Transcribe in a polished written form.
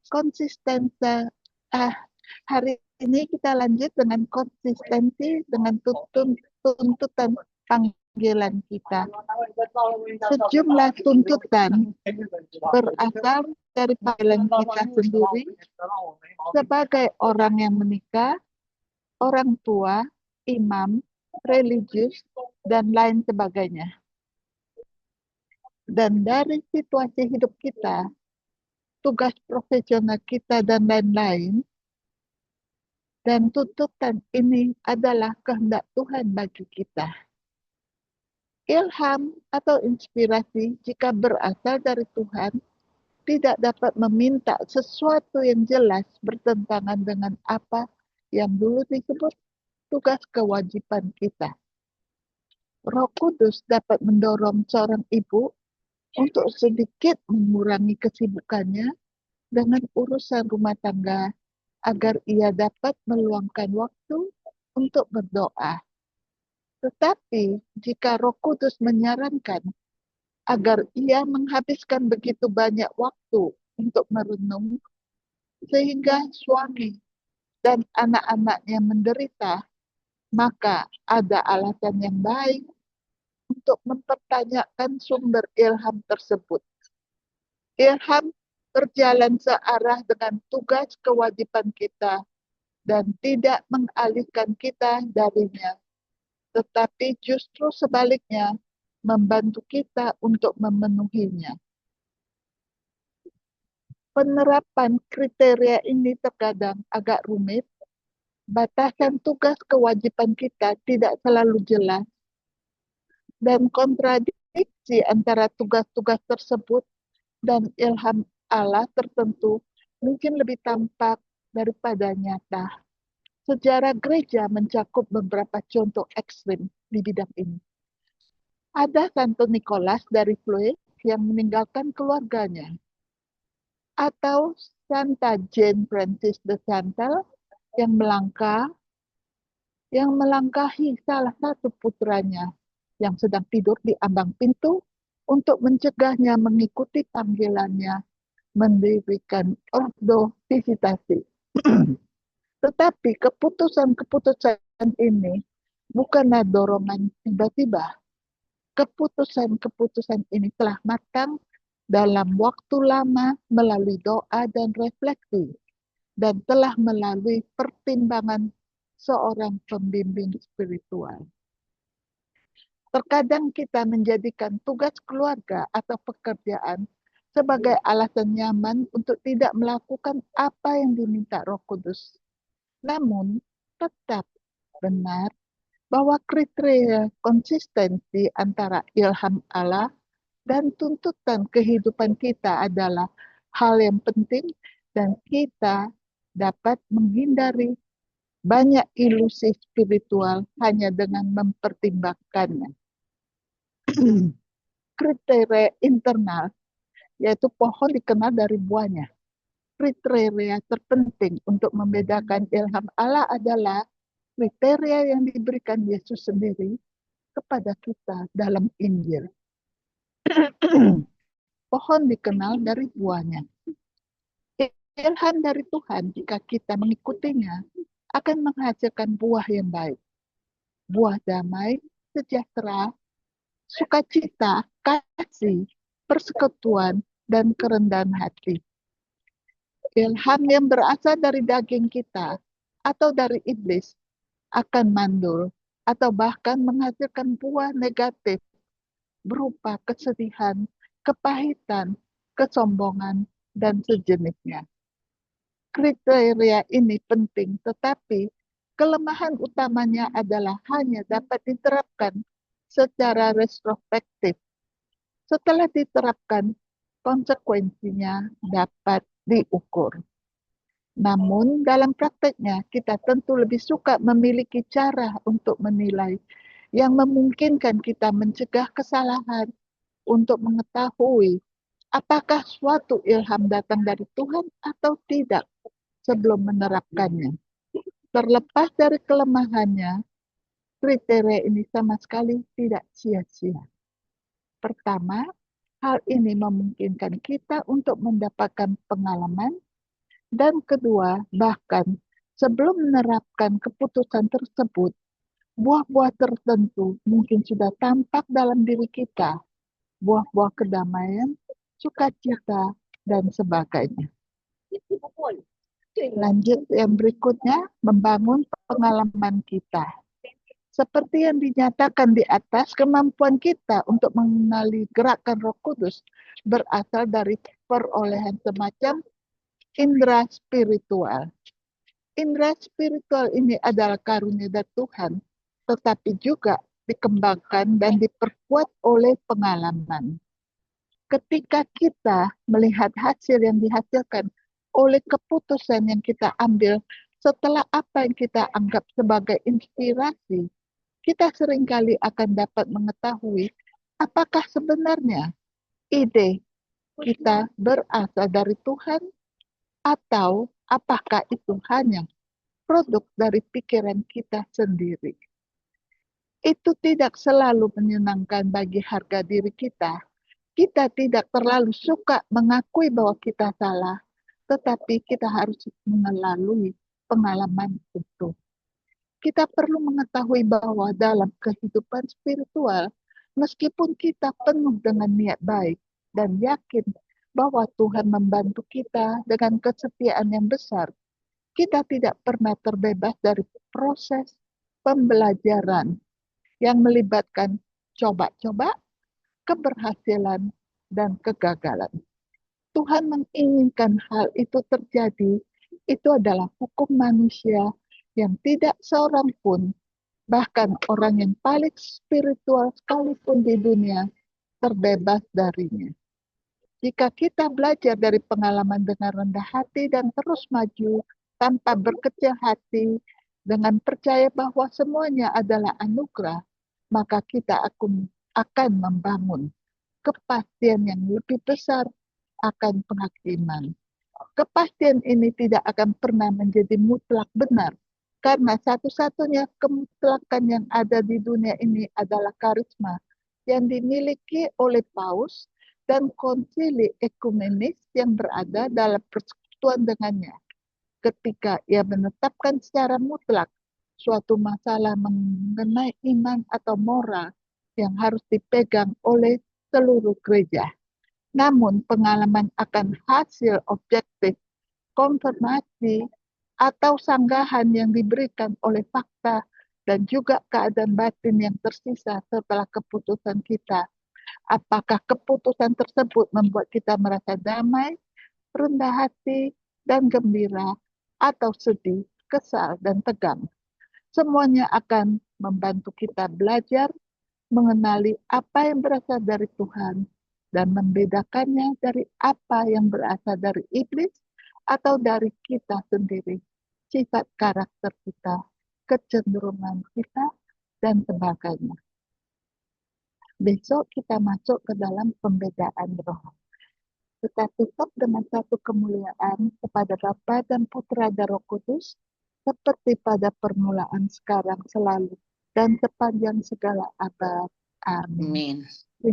konsistensi. Ah, hari ini kita lanjut dengan konsistensi dengan tuntutan panggilan kita. Sejumlah tuntutan berasal dari panggilan kita sendiri sebagai orang yang menikah, orang tua, imam, religius, dan lain sebagainya. Dan dari situasi hidup kita, tugas profesional kita, dan lain-lain, dan tuntutan ini adalah kehendak Tuhan bagi kita. Ilham atau inspirasi jika berasal dari Tuhan tidak dapat meminta sesuatu yang jelas bertentangan dengan apa yang dulu disebut tugas kewajiban kita. Roh Kudus dapat mendorong seorang ibu untuk sedikit mengurangi kesibukannya dengan urusan rumah tangga agar ia dapat meluangkan waktu untuk berdoa. Tetapi jika Roh Kudus menyarankan agar ia menghabiskan begitu banyak waktu untuk merenung, sehingga suami dan anak-anaknya menderita, maka ada alasan yang baik untuk mempertanyakan sumber ilham tersebut. Ilham berjalan searah dengan tugas kewajiban kita dan tidak mengalihkan kita darinya, tetapi justru sebaliknya membantu kita untuk memenuhinya. Penerapan kriteria ini terkadang agak rumit. Batasan tugas kewajiban kita tidak selalu jelas, dan kontradiksi antara tugas-tugas tersebut dan ilham Allah tertentu mungkin lebih tampak daripada nyata. Sejarah gereja mencakup beberapa contoh ekstrim di bidang ini. Ada Santo Nicholas dari Fleury yang meninggalkan keluarganya, atau Santa Jane Francis de Chantal yang melangkahi salah satu putranya yang sedang tidur di ambang pintu untuk mencegahnya mengikuti panggilannya mendirikan ordo visitasi. Tetapi keputusan-keputusan ini bukanlah dorongan tiba-tiba. Keputusan-keputusan ini telah matang dalam waktu lama melalui doa dan refleksi, dan telah melalui pertimbangan seorang pembimbing spiritual. Terkadang kita menjadikan tugas keluarga atau pekerjaan sebagai alasan nyaman untuk tidak melakukan apa yang diminta Roh Kudus. Namun, tetap benar bahwa kriteria konsistensi antara ilham Allah dan tuntutan kehidupan kita adalah hal yang penting, dan kita dapat menghindari banyak ilusi spiritual hanya dengan mempertimbangkannya. Kriteria internal, yaitu pohon dikenal dari buahnya. Kriteria terpenting untuk membedakan ilham Allah adalah kriteria yang diberikan Yesus sendiri kepada kita dalam Injil. Pohon dikenal dari buahnya. Ilham dari Tuhan, jika kita mengikutinya, akan menghasilkan buah yang baik. Buah damai, sejahtera, sukacita, kasih, persekutuan, dan kerendahan hati. Ilham yang berasal dari daging kita atau dari iblis akan mandul atau bahkan menghasilkan buah negatif berupa kesedihan, kepahitan, kesombongan, dan sejenisnya. Kriteria ini penting, tetapi kelemahan utamanya adalah hanya dapat diterapkan secara retrospektif. Setelah diterapkan, konsekuensinya dapat diukur. Namun dalam prakteknya kita tentu lebih suka memiliki cara untuk menilai yang memungkinkan kita mencegah kesalahan untuk mengetahui apakah suatu ilham datang dari Tuhan atau tidak sebelum menerapkannya. Terlepas dari kelemahannya, kriteria ini sama sekali tidak sia-sia. Pertama, hal ini memungkinkan kita untuk mendapatkan pengalaman Dan kedua, bahkan sebelum menerapkan keputusan tersebut, buah-buah tertentu mungkin sudah tampak dalam diri kita, buah-buah kedamaian, sukacita, dan sebagainya. Lanjut yang berikutnya, membangun pengalaman kita. Seperti yang dinyatakan di atas, kemampuan kita untuk mengenali gerakan Roh Kudus berasal dari perolehan semacam indera spiritual. Indera spiritual ini adalah karunia dari Tuhan, tetapi juga dikembangkan dan diperkuat oleh pengalaman. Ketika kita melihat hasil yang dihasilkan oleh keputusan yang kita ambil setelah apa yang kita anggap sebagai inspirasi, kita seringkali akan dapat mengetahui apakah sebenarnya ide kita berasal dari Tuhan atau apakah itu hanya produk dari pikiran kita sendiri. Itu tidak selalu menyenangkan bagi harga diri kita. Kita tidak terlalu suka mengakui bahwa kita salah, tetapi kita harus melalui pengalaman itu. Kita perlu mengetahui bahwa dalam kehidupan spiritual, meskipun kita penuh dengan niat baik dan yakin bahwa Tuhan membantu kita dengan kesetiaan yang besar, kita tidak pernah terbebas dari proses pembelajaran yang melibatkan coba-coba, keberhasilan, dan kegagalan. Tuhan menginginkan hal itu terjadi. Itu adalah hukum manusia yang tidak seorang pun, bahkan orang yang paling spiritual sekalipun di dunia, terbebas darinya. Jika kita belajar dari pengalaman dengan rendah hati dan terus maju tanpa berkecil hati, dengan percaya bahwa semuanya adalah anugerah, maka kita akan membangun kepastian yang lebih besar akan penghakiman. Kepastian ini tidak akan pernah menjadi mutlak benar, karena satu-satunya kemutlakan yang ada di dunia ini adalah karisma yang dimiliki oleh Paus dan konsili ekumenis yang berada dalam persekutuan dengannya. Ketika ia menetapkan secara mutlak suatu masalah mengenai iman atau moral yang harus dipegang oleh seluruh gereja. Namun pengalaman akan hasil objektif, konfirmasi, atau sanggahan yang diberikan oleh fakta dan juga keadaan batin yang tersisa setelah keputusan kita. Apakah keputusan tersebut membuat kita merasa damai, rendah hati, dan gembira, atau sedih, kesal, dan tegang? Semuanya akan membantu kita belajar mengenali apa yang berasal dari Tuhan dan membedakannya dari apa yang berasal dari iblis atau dari kita sendiri, sifat karakter kita, kecenderungan kita, dan sebagainya. Besok kita masuk ke dalam pembedaan roh. Kita tutup dengan satu kemuliaan kepada Bapa dan Putra dan Roh Kudus, seperti pada permulaan, sekarang, selalu, dan sepanjang segala abad. Amin. Amin.